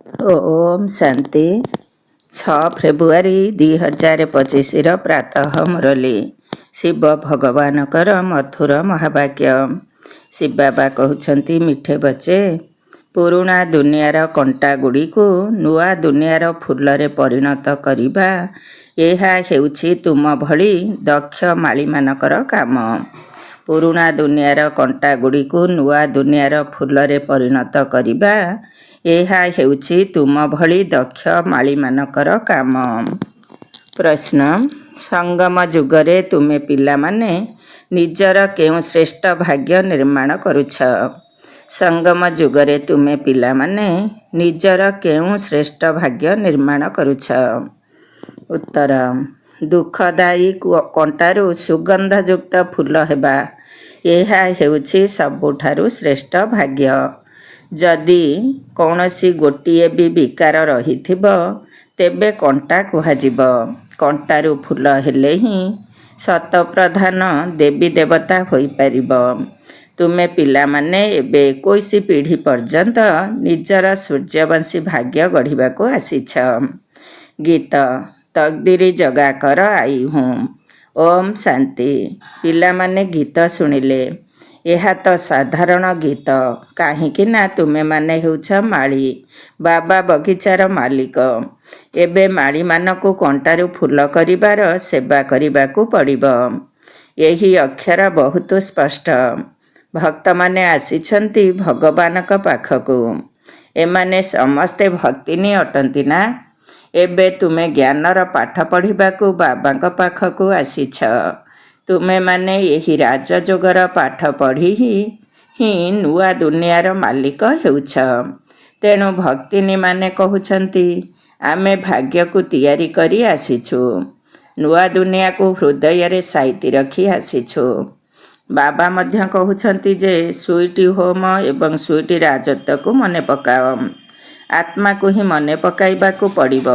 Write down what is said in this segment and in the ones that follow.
Om Shanti 6 February 2025 प्रातः मुरली शिव भगवानकर मधुर महावाक्य। शिव बाबा कहउछंती मिठे बच्चे, पुरुणा दुनियार कंटा गुड़ी को नुआ दुनियार फूलरे परिणत करिबा एहा हेउछि तुम भली दक्ष माली मानकर काम। पुरुणा दुनियार कंटा गुड़ी को नुआ दुनियार फूलरे परिणत करिबा ଏହା ହେଉଛି ତୁମ ଭଳି ଦକ୍ଷ ମାଳିମାନଙ୍କର କାମ। ପ୍ରଶ୍ନ, ସଙ୍ଗମ ଯୁଗରେ ତୁମେ ପିଲାମାନେ ନିଜର କେଉଁ ଶ୍ରେଷ୍ଠ ଭାଗ୍ୟ ନିର୍ମାଣ କରୁଛ? ସଙ୍ଗମ ଯୁଗରେ ତୁମେ ପିଲାମାନେ ନିଜର କେଉଁ ଶ୍ରେଷ୍ଠ ଭାଗ୍ୟ ନିର୍ମାଣ କରୁଛ? ଉତ୍ତର, ଦୁଃଖଦାୟୀ କଣ୍ଟାରୁ ସୁଗନ୍ଧଯୁକ୍ତ ଫୁଲ ହେବା, ଏହା ହେଉଛି ସବୁଠାରୁ ଶ୍ରେଷ୍ଠ ଭାଗ୍ୟ। ଯଦି କୌଣସି ଗୋଟିଏ ବି ବିକାର ରହିଥିବ ତେବେ କଣ୍ଟା କୁହାଯିବ। କଣ୍ଟାରୁ ଫୁଲ ହେଲେ ହିଁ ଶତପ୍ରଧାନ ଦେବୀ ଦେବତା ହୋଇପାରିବ। ତୁମେ ପିଲାମାନେ ଏବେ 21 ପିଢ଼ି ପର୍ଯ୍ୟନ୍ତ ନିଜର ସୂର୍ଯ୍ୟବଂଶୀ ଭାଗ୍ୟ ଗଢ଼ିବାକୁ ଆସିଛ। ଗୀତ ତକଦିର ଜଗା କର ଆଇ ହୁଁ। ଓମ୍ ଶାନ୍ତି। ପିଲାମାନେ ଗୀତ ଶୁଣିଲେ। ଏହା ତ ସାଧାରଣ ଗୀତ, କାହିଁକି ନା ତୁମେମାନେ ହେଉଛ ମାଳି, ବାବା ବଗିଚାର ମାଲିକ। ଏବେ ମାଳିମାନଙ୍କୁ କଣ୍ଟାରୁ ଫୁଲ କରିବାର ସେବା କରିବାକୁ ପଡ଼ିବ। ଏହି ଅକ୍ଷର ବହୁତ ସ୍ପଷ୍ଟ। ଭକ୍ତମାନେ ଆସିଛନ୍ତି ଭଗବାନଙ୍କ ପାଖକୁ। ଏମାନେ ସମସ୍ତେ ଭକ୍ତିନୀ ଅଟନ୍ତି ନା? ଏବେ ତୁମେ ଜ୍ଞାନର ପାଠ ପଢ଼ିବାକୁ ବାବାଙ୍କ ପାଖକୁ ଆସିଛ। ତୁମେମାନେ ଏହି ରାଜଯୋଗର ପାଠ ପଢ଼ି ହିଁ ନୂଆ ଦୁନିଆର ମାଲିକ ହେଉଛ। ତେଣୁ ଭକ୍ତିନୀମାନେ କହୁଛନ୍ତି, ଆମେ ଭାଗ୍ୟକୁ ତିଆରି କରି ଆସିଛୁ, ନୂଆ ଦୁନିଆକୁ ହୃଦୟରେ ସାଇତି ରଖି ଆସିଛୁ। ବାବା ମଧ୍ୟ କହୁଛନ୍ତି ଯେ ସୁଇଟି ହୋମ ଏବଂ ସୁଇଟି ରାଜତ୍ୱକୁ ମନେ ପକାଅ। ଆତ୍ମାକୁ ହିଁ ମନେ ପକାଇବାକୁ ପଡ଼ିବ।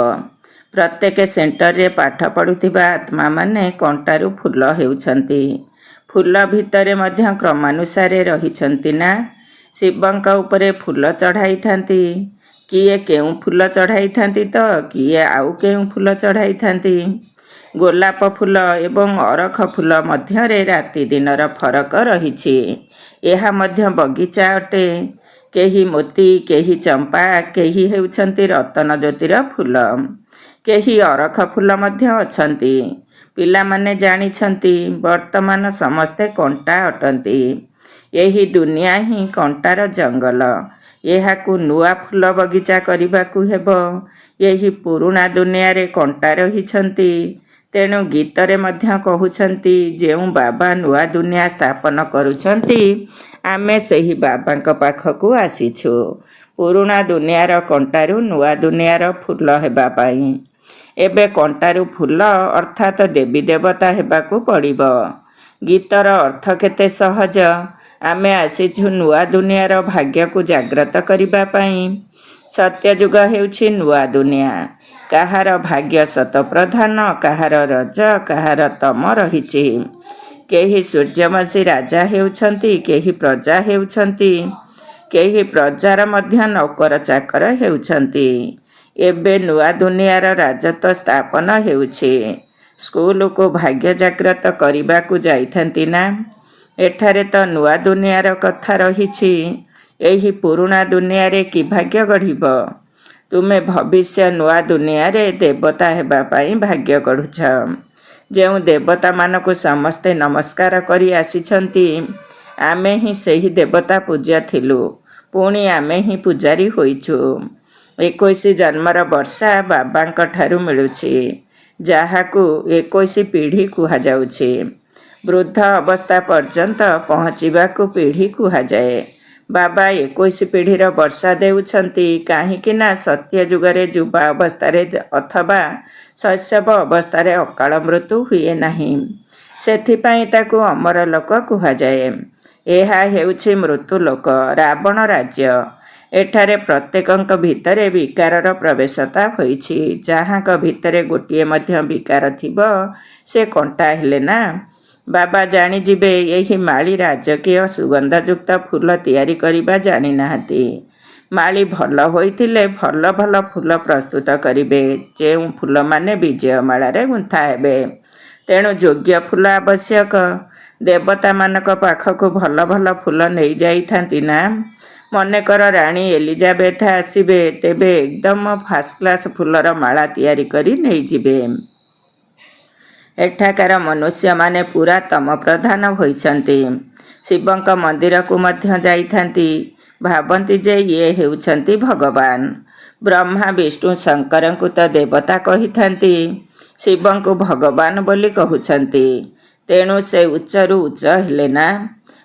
ପ୍ରତ୍ୟେକ ସେଣ୍ଟରରେ ପାଠ ପଢ଼ୁଥିବା ଆତ୍ମାମାନେ କଣ୍ଟାରୁ ଫୁଲ ହେଉଛନ୍ତି। ଫୁଲ ଭିତରେ ମଧ୍ୟ କ୍ରମାନୁସାରେ ରହିଛନ୍ତି ନା? ଶିବଙ୍କ ଉପରେ ଫୁଲ ଚଢ଼ାଇଥାନ୍ତି। କିଏ କେଉଁ ଫୁଲ ଚଢ଼ାଇଥାନ୍ତି ତ କିଏ ଆଉ କେଉଁ ଫୁଲ ଚଢ଼ାଇଥାନ୍ତି। ଗୋଲାପ ଫୁଲ ଏବଂ ଅରଖ ଫୁଲ ମଧ୍ୟରେ ରାତି ଦିନର ଫରକ ରହିଛି। ଏହା ମଧ୍ୟ ବଗିଚା ଅଟେ। କେହି ମୋତି, କେହି ଚମ୍ପା, କେହି ହେଉଛନ୍ତି ରତନ ଜ୍ୟୋତିର ଫୁଲ, କେହି ଅରଖ ଫୁଲ ମଧ୍ୟ ଅଛନ୍ତି। ପିଲାମାନେ ଜାଣିଛନ୍ତି ବର୍ତ୍ତମାନ ସମସ୍ତେ କଣ୍ଟା ଅଟନ୍ତି। ଏହି ଦୁନିଆ ହିଁ କଣ୍ଟାର ଜଙ୍ଗଲ। ଏହାକୁ ନୂଆ ଫୁଲ ବଗିଚା କରିବାକୁ ହେବ। ଏହି ପୁରୁଣା ଦୁନିଆରେ କଣ୍ଟା ରହିଛନ୍ତି। ତେଣୁ ଗୀତରେ ମଧ୍ୟ କହୁଛନ୍ତି, ଯେଉଁ ବାବା ନୂଆ ଦୁନିଆ ସ୍ଥାପନ କରୁଛନ୍ତି, ଆମେ ସେହି ବାବାଙ୍କ ପାଖକୁ ଆସିଛୁ ପୁରୁଣା ଦୁନିଆର କଣ୍ଟାରୁ ନୂଆ ଦୁନିଆର ଫୁଲ ହେବା ପାଇଁ। ଏବେ କଣ୍ଟାରୁ ଫୁଲ ଅର୍ଥାତ୍ ଦେବୀ ଦେବତା ହେବାକୁ ପଡ଼ିବ। ଗୀତର ଅର୍ଥ କେତେ ସହଜ। ଆମେ ଆସିଛୁ ନୂଆ ଦୁନିଆର ଭାଗ୍ୟକୁ ଜାଗ୍ରତ କରିବା ପାଇଁ। ସତ୍ୟଯୁଗ ହେଉଛି ନୂଆ ଦୁନିଆ। କାହାର ଭାଗ୍ୟ ଶତପ୍ରଧାନ, କାହାର ରଜ, କାହାର ତମ ରହିଛି। କେହି ସୂର୍ଯ୍ୟବଂଶୀ ରାଜା ହେଉଛନ୍ତି, କେହି ପ୍ରଜା ହେଉଛନ୍ତି, କେହି ପ୍ରଜାର ମଧ୍ୟ ନୌକର ଚାକର ହେଉଛନ୍ତି। ଏବେ ନୂଆ ଦୁନିଆର ରାଜତ୍ୱ ସ୍ଥାପନ ହେଉଛି। ସ୍କୁଲକୁ ଭାଗ୍ୟ ଜାଗ୍ରତ କରିବାକୁ ଯାଇଥାନ୍ତି ନା? ଏଠାରେ ତ ନୂଆ ଦୁନିଆର କଥା ରହିଛି। ଏହି ପୁରୁଣା ଦୁନିଆରେ କି ଭାଗ୍ୟ ଗଢ଼ିବ? ତୁମେ ଭବିଷ୍ୟ ନୂଆ ଦୁନିଆରେ ଦେବତା ହେବା ପାଇଁ ଭାଗ୍ୟ ଗଢ଼ୁଛ। ଯେଉଁ ଦେବତାମାନଙ୍କୁ ସମସ୍ତେ ନମସ୍କାର କରି ଆସିଛନ୍ତି, ଆମେ ହିଁ ସେହି ଦେବତା ପୂଜ୍ୟ ଥିଲୁ, ପୁଣି ଆମେ ହିଁ ପୂଜାରୀ ହୋଇଛୁ। 21 ଜନ୍ମର ବର୍ଷା ବାବାଙ୍କ ଠାରୁ ମିଳୁଛି, ଯାହାକୁ 21 ପିଢ଼ି କୁହାଯାଉଛି। ବୃଦ୍ଧ ଅବସ୍ଥା ପର୍ଯ୍ୟନ୍ତ ପହଞ୍ଚିବାକୁ ପିଢ଼ି କୁହାଯାଏ। ବାବା 21 ପିଢ଼ିର ବର୍ଷା ଦେଉଛନ୍ତି, କାହିଁକି ନା ସତ୍ୟ ଯୁଗରେ ଯୁବା ଅବସ୍ଥାରେ ଅଥବା ଶୈଶବ ଅବସ୍ଥାରେ ଅକାଳ ମୃତ୍ୟୁ ହୁଏ ନାହିଁ। ସେଥିପାଇଁ ତାକୁ ଅମର ଲୋକ କୁହାଯାଏ। ଏହା ହେଉଛି ମୃତ୍ୟୁ ଲୋକ, ରାବଣ ରାଜ୍ୟ। ଏଠାରେ ପ୍ରତ୍ୟେକଙ୍କ ଭିତରେ ବିକାରର ପ୍ରବେଶତା ହୋଇଛି। ଯାହାଙ୍କ ଭିତରେ ଗୋଟିଏ ମଧ୍ୟ ବିକାର ଥିବ, ସେ କଣ୍ଟା ହେଲେ ନା? ବାବା ଜାଣିଯିବେ ଏହି ମାଳି ରାଜକୀୟ ସୁଗନ୍ଧଯୁକ୍ତ ଫୁଲ ତିଆରି କରିବା ଜାଣିନାହାନ୍ତି। ମାଳି ଭଲ ହୋଇଥିଲେ ଭଲ ଭଲ ଫୁଲ ପ୍ରସ୍ତୁତ କରିବେ, ଯେଉଁ ଫୁଲମାନେ ବିଜୟମାଳାରେ ଗୁନ୍ଥା ହେବେ। ତେଣୁ ଯୋଗ୍ୟ ଫୁଲ ଆବଶ୍ୟକ। ଦେବତାମାନଙ୍କ ପାଖକୁ ଭଲ ଭଲ ଫୁଲ ନେଇଯାଇଥାନ୍ତି ନା। ମନେକର ରାଣୀ ଏଲିଜାବେଥ ଆସିବେ, ତେବେ ଏକଦମ ଫାଷ୍ଟ କ୍ଲାସ୍ ଫୁଲର ମାଳା ତିଆରି କରି ନେଇଯିବେ। ଏଠାକାର ମନୁଷ୍ୟମାନେ ପୁରା ତମ ପ୍ରଧାନ ହୋଇଛନ୍ତି। ଶିବଙ୍କ ମନ୍ଦିରକୁ ମଧ୍ୟ ଯାଇଥାନ୍ତି, ଭାବନ୍ତି ଯେ ଇଏ ହେଉଛନ୍ତି ଭଗବାନ। ବ୍ରହ୍ମା ବିଷ୍ଣୁ ଶଙ୍କରଙ୍କୁ ତ ଦେବତା କହିଥାନ୍ତି, ଶିବଙ୍କୁ ଭଗବାନ ବୋଲି କହୁଛନ୍ତି। ତେଣୁ ସେ ଉଚ୍ଚରୁ ଉଚ୍ଚ ହେଲେ ନା।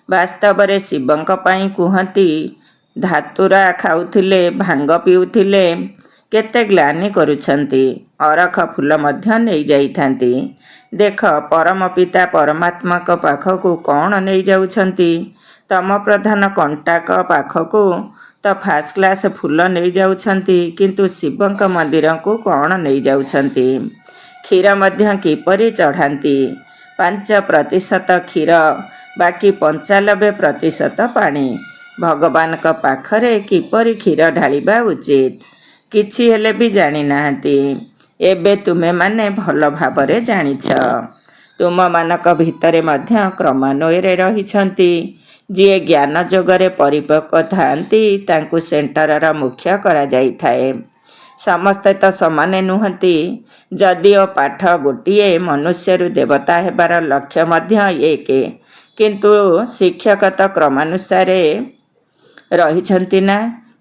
ବାସ୍ତବରେ ଶିବଙ୍କ ପାଇଁ କୁହନ୍ତି, ଧାତୁରା ଖାଉଥିଲେ, ଭାଙ୍ଗ ପିଉଥିଲେ, କେତେ ଗ୍ଲାନି କରୁଛନ୍ତି। ଅରଖ ଫୁଲ ମଧ୍ୟ ନେଇଯାଇଥାନ୍ତି। ଦେଖ, ପରମ ପିତା ପରମାତ୍ମାଙ୍କ ପାଖକୁ କ'ଣ ନେଇଯାଉଛନ୍ତି? ତମ ପ୍ରଧାନ କଣ୍ଟାକ ପାଖକୁ ତ ଫାଷ୍ଟ କ୍ଲାସ୍ ଫୁଲ ନେଇଯାଉଛନ୍ତି, କିନ୍ତୁ ଶିବଙ୍କ ମନ୍ଦିରକୁ କ'ଣ ନେଇଯାଉଛନ୍ତି? କ୍ଷୀର ମଧ୍ୟ କିପରି ଚଢ଼ାନ୍ତି? 5% କ୍ଷୀର, ବାକି 95% ପାଣି। ଭଗବାନଙ୍କ ପାଖରେ କିପରି କ୍ଷୀର ଢାଳିବା ଉଚିତ, କିଛି ହେଲେ ବି ଜାଣିନାହାନ୍ତି। ଏବେ ତୁମେମାନେ ଭଲ ଭାବରେ ଜାଣିଛ। ତୁମମାନଙ୍କ ଭିତରେ ମଧ୍ୟ କ୍ରମାନ୍ୱୟରେ ରହିଛନ୍ତି। ଯିଏ ଜ୍ଞାନ ଯୋଗରେ ପରିପକ୍ୱ ଥାଆନ୍ତି, ତାଙ୍କୁ ସେଣ୍ଟରର ମୁଖ୍ୟ କରାଯାଇଥାଏ। ସମସ୍ତେ ତ ସମାନ ନୁହନ୍ତି। ଯଦିଓ ପାଠ ଗୋଟିଏ, ମନୁଷ୍ୟରୁ ଦେବତା ହେବାର ଲକ୍ଷ୍ୟ ମଧ୍ୟ ଏକ, କିନ୍ତୁ ଶିକ୍ଷକ ତ କ୍ରମାନୁସାରେ ରହିଛନ୍ତି ନା।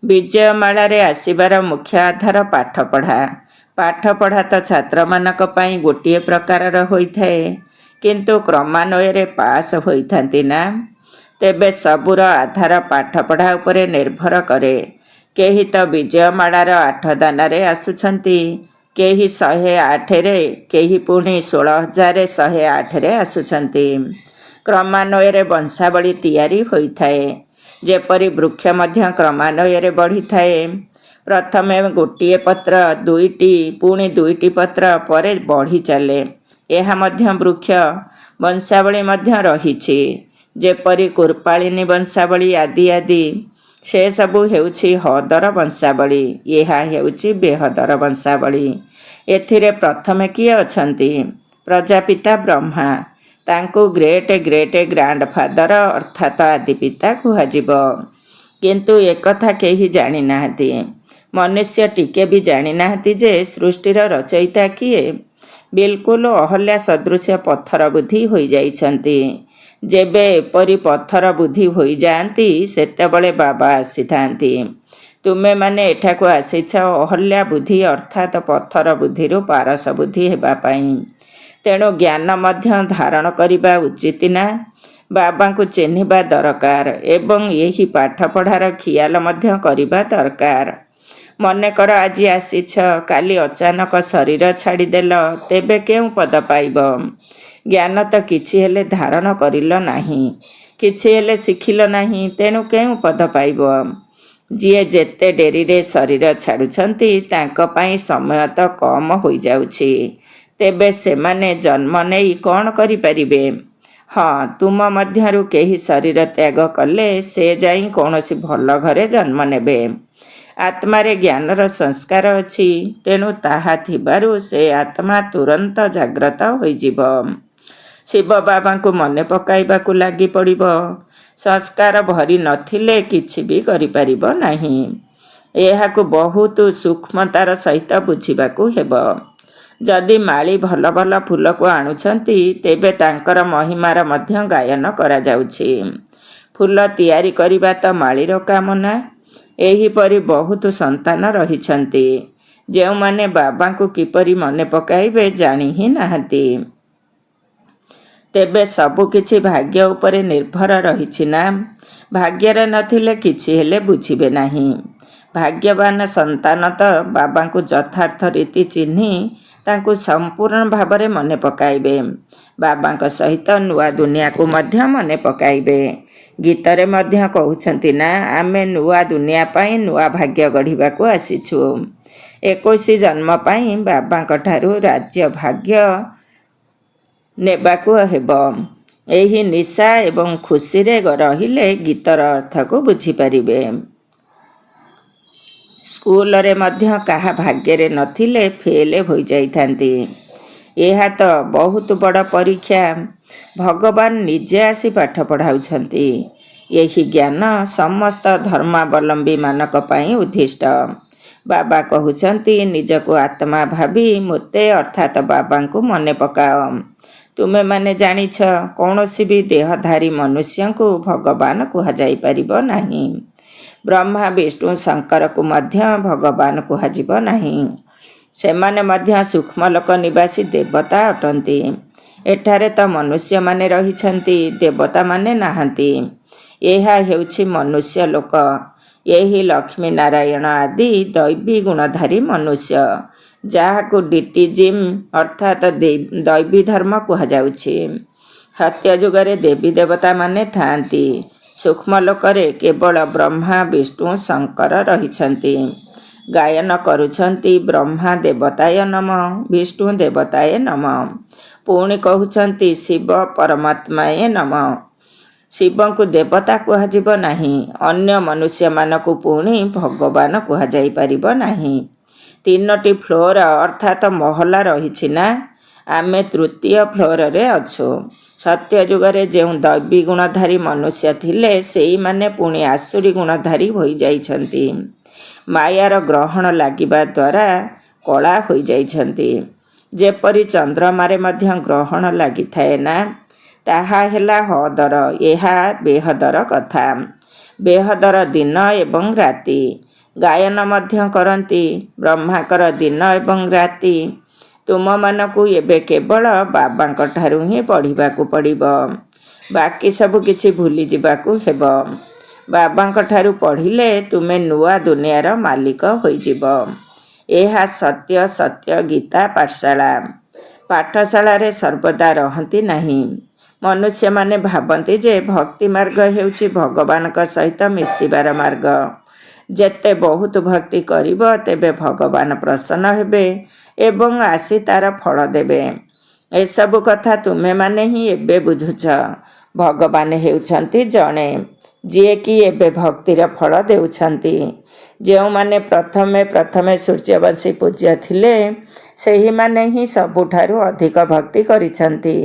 ବିଜୟମାଳାରେ ଆସିବାର ମୁଖ୍ୟ ଆଧାର ପାଠପଢ଼ା। ପାଠପଢ଼ା ତ ଛାତ୍ରମାନଙ୍କ ପାଇଁ ଗୋଟିଏ ପ୍ରକାରର ହୋଇଥାଏ, କିନ୍ତୁ କ୍ରମାନ୍ୱୟରେ ପାସ୍ ହୋଇଥାନ୍ତି ନା। ତେବେ ସବୁର ଆଧାର ପାଠପଢ଼ା ଉପରେ ନିର୍ଭର କରେ। କେହି ତ ବିଜୟମାଳାର 8 ଦାନାରେ ଆସୁଛନ୍ତି, କେହି 108ରେ, କେହି ପୁଣି 16,108ରେ ଆସୁଛନ୍ତି। କ୍ରମାନ୍ୱୟରେ ବଂଶାବଳୀ ତିଆରି ହୋଇଥାଏ। ଯେପରି ବୃକ୍ଷ ମଧ୍ୟ କ୍ରମାନ୍ୱୟରେ ବଢ଼ିଥାଏ। ପ୍ରଥମେ ଗୋଟିଏ ପତ୍ର, 2ଟି, ପୁଣି 2ଟି ପତ୍ର, ପରେ ବଢ଼ି ଚାଲେ। ଏହା ମଧ୍ୟ ବୃକ୍ଷ। ବଂଶାବଳୀ ମଧ୍ୟ ରହିଛି, ଯେପରି କୁର୍ପାଳିନୀ ବଂଶାବଳୀ ଆଦି ଆଦି। ସେସବୁ ହେଉଛି ହଦର ବଂଶାବଳୀ, ଏହା ହେଉଛି ବେହଦର ବଂଶାବଳୀ। ଏଥିରେ ପ୍ରଥମେ କିଏ ଅଛନ୍ତି? ପ୍ରଜାପିତା ବ୍ରହ୍ମା। ତାଙ୍କୁ ଗ୍ରେଟ୍ ଗ୍ରେଟ୍ ଗ୍ରାଣ୍ଡଫାଦର ଅର୍ଥାତ ଆଦିପିତା କୁହାଯିବ। କିନ୍ତୁ ଏକଥା କେହି ଜାଣିନାହାନ୍ତି। ମନୁଷ୍ୟ ଟିକେ ବି ଜାଣିନାହାନ୍ତି ଯେ ସୃଷ୍ଟିର ରଚୟିତା କିଏ। ବିଲକୁଲ ଅହଲ୍ୟା ସଦୃଶ ପଥର ବୁଦ୍ଧି ହୋଇଯାଇଛନ୍ତି। ଯେବେ ଏପରି ପଥର ବୁଦ୍ଧି ହୋଇଯାଆନ୍ତି, ସେତେବେଳେ ବାବା ଆସିଥାନ୍ତି। ତୁମେମାନେ ଏଠାକୁ ଆସିଛ ଅହଲ୍ୟା ବୁଦ୍ଧି ଅର୍ଥାତ ପଥର ବୁଦ୍ଧିରୁ ପାରସ ବୁଦ୍ଧି ହେବା ପାଇଁ। ତେଣୁ ଜ୍ଞାନ ମଧ୍ୟ ଧାରଣ କରିବା ଉଚିତ ନା। ବାବାଙ୍କୁ ଚିହ୍ନିବା ଦରକାର ଏବଂ ଏହି ପାଠପଢ଼ାର ଖିଆଲ ମଧ୍ୟ କରିବା ଦରକାର। ମନେକର ଆଜି ଆସିଛ, କାଲି ଅଚାନକ ଶରୀର ଛାଡ଼ିଦେଲ, ତେବେ କେଉଁ ପଦ ପାଇବ? ଜ୍ଞାନ ତ କିଛି ହେଲେ ଧାରଣ କରିଲ ନାହିଁ, କିଛି ହେଲେ ଶିଖିଲ ନାହିଁ, ତେଣୁ କେଉଁ ପଦ ପାଇବ? ଯିଏ ଯେତେ ଡେରିରେ ଶରୀର ଛାଡ଼ୁଛନ୍ତି, ତାଙ୍କ ପାଇଁ ସମୟ ତ କମ୍ ହୋଇଯାଉଛି। ତେବେ ସେମାନେ ଜନ୍ମ ନେଇ କ'ଣ କରିପାରିବେ? ହଁ, ତୁମ ମଧ୍ୟରୁ କେହି ଶରୀର ତ୍ୟାଗ କଲେ ସେ ଯାଇ କୌଣସି ଭଲ ଘରେ ଜନ୍ମ ନେବେ। ଆତ୍ମାରେ ଜ୍ଞାନର ସଂସ୍କାର ଅଛି, ତେଣୁ ତାହା ଥିବାରୁ ସେ ଆତ୍ମା ତୁରନ୍ତ ଜାଗ୍ରତ ହୋଇଯିବ। ଶିବ ବାବାଙ୍କୁ ମନେ ପକାଇବାକୁ ଲାଗି ପଡ଼ିବ। ସଂସ୍କାର ଭରି ନଥିଲେ କିଛି ବି କରିପାରିବ ନାହିଁ। ଏହାକୁ ବହୁତ ସୂକ୍ଷ୍ମତାର ସହିତ ବୁଝିବାକୁ ହେବ। ଯଦି ମାଳି ଭଲ ଭଲ ଫୁଲକୁ ଆଣୁଛନ୍ତି, ତେବେ ତାଙ୍କର ମହିମାର ମଧ୍ୟ ଗାୟନ କରାଯାଉଛି। ଫୁଲ ତିଆରି କରିବା ତ ମାଳିର କାମ ନା। ଏହିପରି ବହୁତ ସନ୍ତାନ ରହିଛନ୍ତି, ଯେଉଁମାନେ ବାବାଙ୍କୁ କିପରି ମନେ ପକାଇବେ ଜାଣି ହିଁ ନାହାନ୍ତି। ତେବେ ସବୁକିଛି ଭାଗ୍ୟ ଉପରେ ନିର୍ଭର ରହିଛି ନା। ଭାଗ୍ୟରେ ନଥିଲେ କିଛି ହେଲେ ବୁଝିବେ ନାହିଁ। ଭାଗ୍ୟବାନ ସନ୍ତାନ ତ ବାବାଙ୍କୁ ଯଥାର୍ଥ ରୀତି ଚିହ୍ନି ତାଙ୍କୁ ସମ୍ପୂର୍ଣ୍ଣ ଭାବରେ ମନେ ପକାଇବେ। ବାବାଙ୍କ ସହିତ ନୂଆ ଦୁନିଆକୁ ମଧ୍ୟ ମନେ ପକାଇବେ। ଗୀତରେ ମଧ୍ୟ କହୁଛନ୍ତି ନା, ଆମେ ନୂଆ ଦୁନିଆ ପାଇଁ ନୂଆ ଭାଗ୍ୟ ଗଢ଼ିବାକୁ ଆସିଛୁ। 21 ଜନ୍ମ ପାଇଁ ବାବାଙ୍କଠାରୁ ରାଜ୍ୟ ଭାଗ୍ୟ ନେବାକୁ ହେବ। ଏହି ନିଶା ଏବଂ ଖୁସିରେ ରହିଲେ ଗୀତର ଅର୍ଥକୁ ବୁଝିପାରିବେ। ସ୍କୁଲରେ ମଧ୍ୟ କାହା ଭାଗ୍ୟରେ ନଥିଲେ ଫେଲ୍ ହୋଇଯାଇଥାନ୍ତି। ଏହା ତ ବହୁତ ବଡ଼ ପରୀକ୍ଷା। ଭଗବାନ ନିଜେ ଆସି ପାଠ ପଢ଼ାଉଛନ୍ତି। ଏହି ଜ୍ଞାନ ସମସ୍ତ ଧର୍ମାବଲମ୍ବୀମାନଙ୍କ ପାଇଁ ଉଦ୍ଦିଷ୍ଟ। ବାବା କହୁଛନ୍ତି, ନିଜକୁ ଆତ୍ମା ଭାବି ମୋତେ ଅର୍ଥାତ୍ ବାବାଙ୍କୁ ମନେ ପକାଅ। ତୁମେମାନେ ଜାଣିଛ, କୌଣସି ବି ଦେହଧାରୀ ମନୁଷ୍ୟଙ୍କୁ ଭଗବାନ କୁହାଯାଇପାରିବ ନାହିଁ। ବ୍ରହ୍ମା, ବିଷ୍ଣୁ, ଶଙ୍କରକୁ ମଧ୍ୟ ଭଗବାନ କୁହାଯିବ ନାହିଁ। ସେମାନେ ମଧ୍ୟ ସୂକ୍ଷ୍ମଲୋକ ନିବାସୀ ଦେବତା ଅଟନ୍ତି। ଏଠାରେ ତ ମନୁଷ୍ୟମାନେ ରହିଛନ୍ତି, ଦେବତାମାନେ ନାହାନ୍ତି। ଏହା ହେଉଛି ମନୁଷ୍ୟ ଲୋକ। ଏହି ଲକ୍ଷ୍ମୀ ନାରାୟଣ ଆଦି ଦୈବୀ ଗୁଣଧାରୀ ମନୁଷ୍ୟ, ଯାହାକୁ ଡିଟିଜିମ୍ ଅର୍ଥାତ୍ ଦୈବୀ ଧର୍ମ କୁହାଯାଉଛି। ସତ୍ୟଯୁଗରେ ଦେବୀ ଦେବତାମାନେ ଥାଆନ୍ତି। ସୂକ୍ଷ୍ମଲୋକରେ କେବଳ ବ୍ରହ୍ମା, ବିଷ୍ଣୁ, ଶଙ୍କର ରହିଛନ୍ତି। ଗାୟନ କରୁଛନ୍ତି, ବ୍ରହ୍ମା ଦେବତାୟ ନମଃ, ବିଷ୍ଣୁ ଦେବତାୟ ନମଃ। ପୁଣି କହୁଛନ୍ତି, ଶିବ ପରମାତ୍ମାୟ ନମଃ। ଶିବଙ୍କୁ ଦେବତା କୁହାଯିବ ନାହିଁ। ଅନ୍ୟ ମନୁଷ୍ୟମାନଙ୍କୁ ପୁଣି ଭଗବାନ କୁହାଯାଇପାରିବ ନାହିଁ। 3ଟି ଫ୍ଲୋର ଅର୍ଥାତ୍ ମହଲା ରହିଛି ନା? ଆମେ ତୃତୀୟ ଫ୍ଲୋରରେ ଅଛୁ। ସତ୍ୟଯୁଗରେ ଯେଉଁ ଦୈବୀ ଗୁଣଧାରୀ ମନୁଷ୍ୟ ଥିଲେ, ସେଇମାନେ ପୁଣି ଆସୁରୀ ଗୁଣଧାରୀ ହୋଇଯାଇଛନ୍ତି। ମାୟାର ଗ୍ରହଣ ଲାଗିବା ଦ୍ୱାରା କଳା ହୋଇଯାଇଛନ୍ତି। ଯେପରି ଚନ୍ଦ୍ରମାରେ ମଧ୍ୟ ଗ୍ରହଣ ଲାଗିଥାଏ ନା? ତାହା ହେଲା ହଦର। ଏହା ବେହଦର କଥା। ବେହଦର ଦିନ ଏବଂ ରାତି। ଗାୟନ ମଧ୍ୟ କରନ୍ତି, ବ୍ରହ୍ମାଙ୍କର ଦିନ ଏବଂ ରାତି। ତୁମମାନଙ୍କୁ ଏବେ କେବଳ ବାବାଙ୍କଠାରୁ ହିଁ ପଢ଼ିବାକୁ ପଡ଼ିବ। ବାକି ସବୁ କିଛି ଭୁଲିଯିବାକୁ ହେବ। ବାବାଙ୍କଠାରୁ ପଢ଼ିଲେ ତୁମେ ନୂଆ ଦୁନିଆର ମାଲିକ ହୋଇଯିବ। ଏହା ସତ୍ୟ ସତ୍ୟ ଗୀତା ପାଠଶାଳା। ପାଠଶାଳାରେ ସର୍ବଦା ରହନ୍ତି ନାହିଁ। ମନୁଷ୍ୟମାନେ ଭାବନ୍ତି ଯେ ଭକ୍ତି ମାର୍ଗ ହେଉଛି ଭଗବାନଙ୍କ ସହିତ ମିଶିବାର ମାର୍ଗ। ଯେତେ ବହୁତ ଭକ୍ତି କରିବ, ତେବେ ଭଗବାନ ପ୍ରସନ୍ନ ହେବେ ଏବଂ ଆସି ତାର ଫଳ ଦେବେ। ଏସବୁ କଥା ତୁମେମାନେ ହିଁ ଏବେ ବୁଝୁଛ। ଭଗବାନ ହେଉଛନ୍ତି ଜଣେ, ଯିଏକି ଏବେ ଭକ୍ତିର ଫଳ ଦେଉଛନ୍ତି। ଯେଉଁମାନେ ପ୍ରଥମେ ସୂର୍ଯ୍ୟବଂଶୀ ପୂଜ୍ୟ ଥିଲେ, ସେହିମାନେ ହିଁ ସବୁଠାରୁ ଅଧିକ ଭକ୍ତି କରିଛନ୍ତି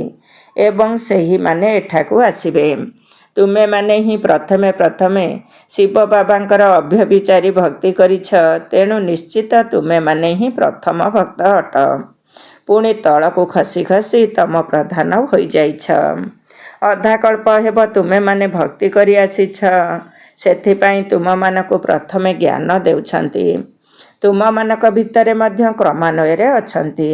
ଏବଂ ସେହିମାନେ ଏଠାକୁ ଆସିବେ। ତୁମେମାନେ ହିଁ ପ୍ରଥମେ ଶିବ ବାବାଙ୍କର ଅଭ୍ୟଭିଚାରୀ ଭକ୍ତି କରିଛ, ତେଣୁ ନିଶ୍ଚିତ ତୁମେମାନେ ହିଁ ପ୍ରଥମ ଭକ୍ତ ଅଟ। ପୁଣି ତଳକୁ ଖସି ଖସି ତମ ପ୍ରଧାନ ହୋଇଯାଇଛ। ଅଧାକଳ୍ପ ହେବ ତୁମେମାନେ ଭକ୍ତି କରି ଆସିଛ। ସେଥିପାଇଁ ତୁମମାନଙ୍କୁ ପ୍ରଥମେ ଜ୍ଞାନ ଦେଉଛନ୍ତି। ତୁମମାନଙ୍କ ଭିତରେ ମଧ୍ୟ କ୍ରମାନ୍ୱୟରେ ଅଛନ୍ତି।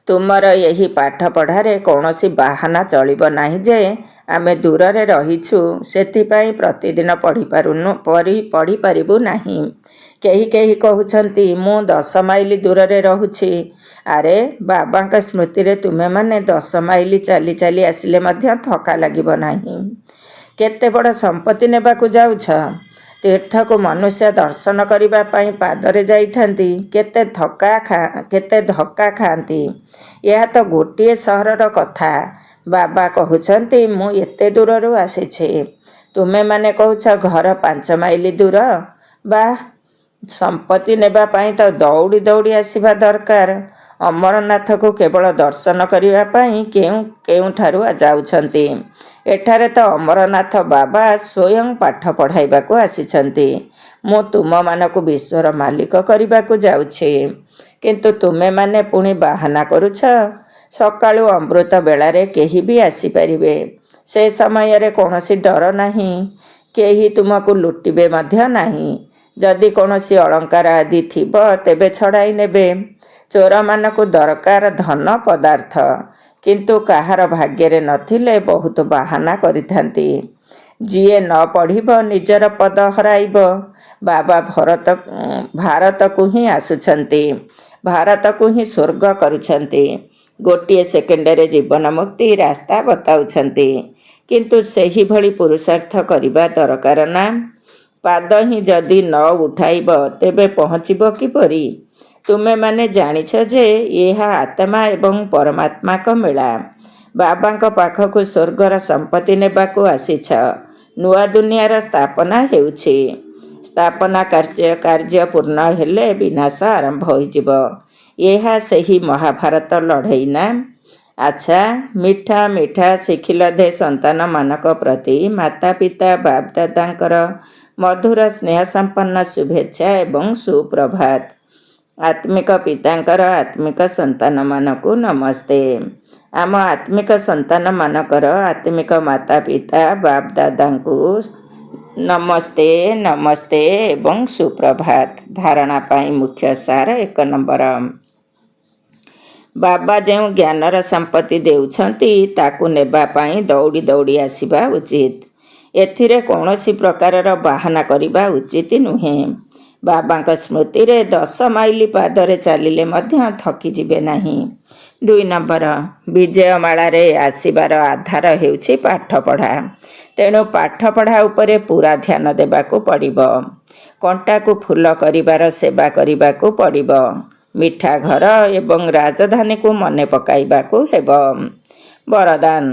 ତୁମର ଏହି ପାଠପଢ଼ାରେ କୌଣସି ବାହାନା ଚଳିବ ନାହିଁ ଯେ ଆମେ ଦୂରରେ ରହିଛୁ, ସେଥିପାଇଁ ପ୍ରତିଦିନ ପଢ଼ିପାରିବୁ ନାହିଁ। କେହି କହୁଛନ୍ତି, ମୁଁ 10 ମାଇଲ ଦୂରରେ ରହୁଛି। ଆରେ, ବାବାଙ୍କ ସ୍ମୃତିରେ ତୁମେମାନେ 10 ମାଇଲ ଚାଲି ଚାଲି ଆସିଲେ ମଧ୍ୟ ଥକା ଲାଗିବ ନାହିଁ। କେତେ ବଡ଼ ସମ୍ପତ୍ତି ନେବାକୁ ଯାଉଛ? ତୀର୍ଥକୁ ମନୁଷ୍ୟ ଦର୍ଶନ କରିବା ପାଇଁ ପାଦରେ ଯାଇଥାନ୍ତି, କେତେ ଧକ୍କା ଖାଆନ୍ତି। ଏହା ତ ଗୋଟିଏ ସହରର କଥା। ବାବା କହୁଛନ୍ତି, ମୁଁ ଏତେ ଦୂରରୁ ଆସିଛି। ତୁମେମାନେ କହୁଛ ଘର 5 ମାଇଲ ଦୂର। ବାଃ, ସମ୍ପତ୍ତି ନେବା ପାଇଁ ତ ଦୌଡ଼ି ଦୌଡ଼ି ଆସିବା ଦରକାର। ଅମରନାଥକୁ କେବଳ ଦର୍ଶନ କରିବା ପାଇଁ କେଉଁଠାରୁ ଯାଉଛନ୍ତି। ଏଠାରେ ତ ଅମରନାଥ ବାବା ସ୍ୱୟଂ ପାଠ ପଢ଼ାଇବାକୁ ଆସିଛନ୍ତି। ମୁଁ ତୁମମାନଙ୍କୁ ବିଶ୍ୱର ମାଲିକ କରିବାକୁ ଯାଉଛି। କିନ୍ତୁ ତୁମେମାନେ ପୁଣି ବାହାନା କରୁଛ। ସକାଳୁ ଅମୃତ ବେଳାରେ କେହି ବି ଆସିପାରିବେ। ସେ ସମୟରେ କୌଣସି ଡର ନାହିଁ। କେହି ତୁମକୁ ଲୁଟିବେ ମଧ୍ୟ ନାହିଁ। ଯଦି କୌଣସି ଅଳଙ୍କାର ଆଦି ଥିବ, ତେବେ ଛଡ଼ାଇ ନେବେ। ଚୋରମାନଙ୍କୁ ଦରକାର ଧନ ପଦାର୍ଥ, କିନ୍ତୁ କାହାର ଭାଗ୍ୟରେ ନଥିଲେ ବହୁତ ବାହାନା କରିଥାନ୍ତି। ଯିଏ ନ ପଢ଼ିବ ନିଜର ପଦ ହରାଇବ। ବାବା ଭାରତକୁ ହିଁ ଆସୁଛନ୍ତି, ଭାରତକୁ ହିଁ ସ୍ୱର୍ଗ କରୁଛନ୍ତି। ଗୋଟିଏ ସେକେଣ୍ଡରେ ଜୀବନ ମୁକ୍ତି ରାସ୍ତା ବତାଉଛନ୍ତି। କିନ୍ତୁ ସେହିଭଳି ପୁରୁଷାର୍ଥ କରିବା ଦରକାର ନା? ପାଦ ହିଁ ଯଦି ନ ଉଠାଇବ, ତେବେ ପହଞ୍ଚିବ କିପରି? ତୁମେମାନେ ଜାଣିଛ ଯେ ଏହା ଆତ୍ମା ଏବଂ ପରମାତ୍ମାଙ୍କ ମେଳା। ବାବାଙ୍କ ପାଖକୁ ସ୍ୱର୍ଗର ସମ୍ପତ୍ତି ନେବାକୁ ଆସିଛ। ନୂଆ ଦୁନିଆର ସ୍ଥାପନା ହେଉଛି। ସ୍ଥାପନା କାର୍ଯ୍ୟ ପୂର୍ଣ୍ଣ ହେଲେ ବିନାଶ ଆରମ୍ଭ ହୋଇଯିବ। ଏହା ସେହି ମହାଭାରତ ଲଢ଼େଇ ନା? ଆଚ୍ଛା, ମିଠା ମିଠା ଶିଖିଲ ଦେ ସନ୍ତାନମାନଙ୍କ ପ୍ରତି ମାତା ପିତା ବାପଦାଦାଙ୍କର ମଧୁର ସ୍ନେହ ସମ୍ପନ୍ନ ଶୁଭେଚ୍ଛା ଏବଂ ସୁପ୍ରଭାତ। ଆତ୍ମିକ ପିତାଙ୍କର ଆତ୍ମିକ ସନ୍ତାନମାନଙ୍କୁ ନମସ୍ତେ। ଆମ ଆତ୍ମିକ ସନ୍ତାନମାନଙ୍କର ଆତ୍ମିକ ମାତା ପିତା ବାପଦାଦାଙ୍କୁ ନମସ୍ତେ ନମସ୍ତେ ଏବଂ ସୁପ୍ରଭାତ। ଧାରଣା ପାଇଁ ମୁଖ୍ୟ ସାର 1 ନମ୍ବର। ବାବା ଯେଉଁ ଜ୍ଞାନର ସମ୍ପତ୍ତି ଦେଉଛନ୍ତି ତାକୁ ନେବା ପାଇଁ ଦୌଡ଼ି ଦୌଡ଼ି ଆସିବା ଉଚିତ। ଏଥିରେ କୌଣସି ପ୍ରକାରର ବାହାନା କରିବା ଉଚିତ ନୁହେଁ। ବାବାଙ୍କ ସ୍ମୃତିରେ 10 ମାଇଲ ପାଦରେ ଚାଲିଲେ ମଧ୍ୟ ଥକିଯିବେ ନାହିଁ। 2 ନମ୍ବର, ବିଜୟମାଳାରେ ଆସିବାର ଆଧାର ହେଉଛି ପାଠପଢ଼ା। ତେଣୁ ପାଠପଢ଼ା ଉପରେ ପୂରା ଧ୍ୟାନ ଦେବାକୁ ପଡ଼ିବ। କଣ୍ଟାକୁ ଫୁଲ କରିବାର ସେବା କରିବାକୁ ପଡ଼ିବ। ମିଠା ଘର ଏବଂ ରାଜଧାନୀକୁ ମନେ ପକାଇବାକୁ ହେବ। ବରଦାନ,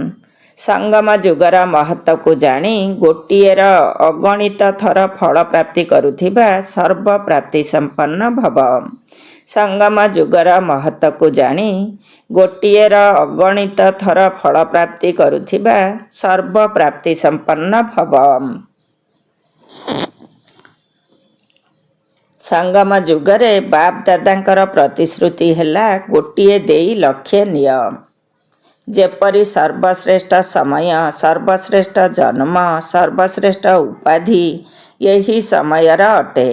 ସଙ୍ଗମ ଯୁଗର ମହତ୍ତ୍ୱକୁ ଜାଣି ଗୋଟିଏର ଅଗଣିତ ଥର ଫଳ ପ୍ରାପ୍ତି କରୁଥିବା ସର୍ବପ୍ରାପ୍ତି ସମ୍ପନ୍ନ ଭବ। ସଙ୍ଗମ ଯୁଗର ମହତ୍ତ୍ୱକୁ ଜାଣି ଗୋଟିଏର ଅଗଣିତ ଥର ଫଳ ପ୍ରାପ୍ତି କରୁଥିବା ସର୍ବପ୍ରାପ୍ତି ସମ୍ପନ୍ନ ଭବ। ସଙ୍ଗମ ଯୁଗରେ ବାପ ଦାଦାଙ୍କର ପ୍ରତିଶ୍ରୁତି ହେଲା ଗୋଟିଏ ଦେଇ ଲକ୍ଷେ ନିଅ। ଯେପରି ସର୍ବଶ୍ରେଷ୍ଠ ସମୟ, ସର୍ବଶ୍ରେଷ୍ଠ ଜନ୍ମ, ସର୍ବଶ୍ରେଷ୍ଠ ଉପାଧି ଏହି ସମୟର ଅଟେ,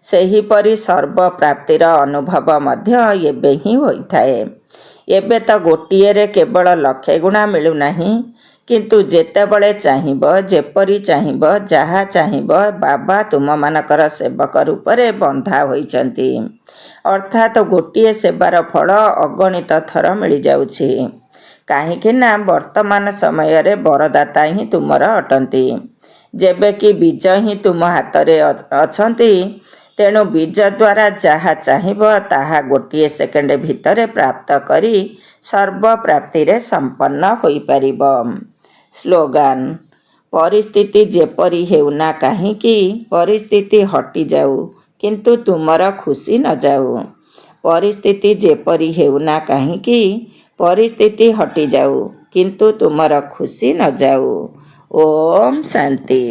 ସେହିପରି ସର୍ବପ୍ରାପ୍ତିର ଅନୁଭବ ମଧ୍ୟ ଏବେ ହିଁ ହୋଇଥାଏ। ଏବେ ତ ଗୋଟିଏରେ କେବଳ ଲକ୍ଷେ ଗୁଣା ମିଳୁନାହିଁ, କିନ୍ତୁ ଯେତେବେଳେ ଚାହିଁବ, ଯେପରି ଚାହିଁବ, ଯାହା ଚାହିଁବ ବାବା ତୁମମାନଙ୍କର ସେବକ ରୂପରେ ବନ୍ଧା ହୋଇଛନ୍ତି। ଅର୍ଥାତ୍ ଗୋଟିଏ ସେବାର ଫଳ ଅଗଣିତ ଥର ମିଳିଯାଉଛି। କାହିଁକି ନା ବର୍ତ୍ତମାନ ସମୟରେ ବରଦାତା ହିଁ ତୁମର ଅଟନ୍ତି। ଯେବେ କି ବୀଜ ହିଁ ତୁମ ହାତରେ ଅଛନ୍ତି, ତେଣୁ ବୀଜ ଦ୍ୱାରା ଯାହା ଚାହିଁବ ତାହା ଗୋଟିଏ ସେକେଣ୍ଡ ଭିତରେ ପ୍ରାପ୍ତ କରି ସର୍ବପ୍ରାପ୍ତିରେ ସମ୍ପନ୍ନ ହୋଇପାରିବ। ସ୍ଲୋଗାନ, ପରିସ୍ଥିତି ଯେପରି ହେଉନା କାହିଁକି, ପରିସ୍ଥିତି ହଟିଯାଉ କିନ୍ତୁ ତୁମର ଖୁସି ନ ଯାଉ। ପରିସ୍ଥିତି ଯେପରି ହେଉନା କାହିଁକି, ପରିସ୍ଥିତି ହଟିଯାଉ କିନ୍ତୁ ତୁମର ଖୁସି ନ ଯାଉ। ଓମ୍ ଶାନ୍ତି।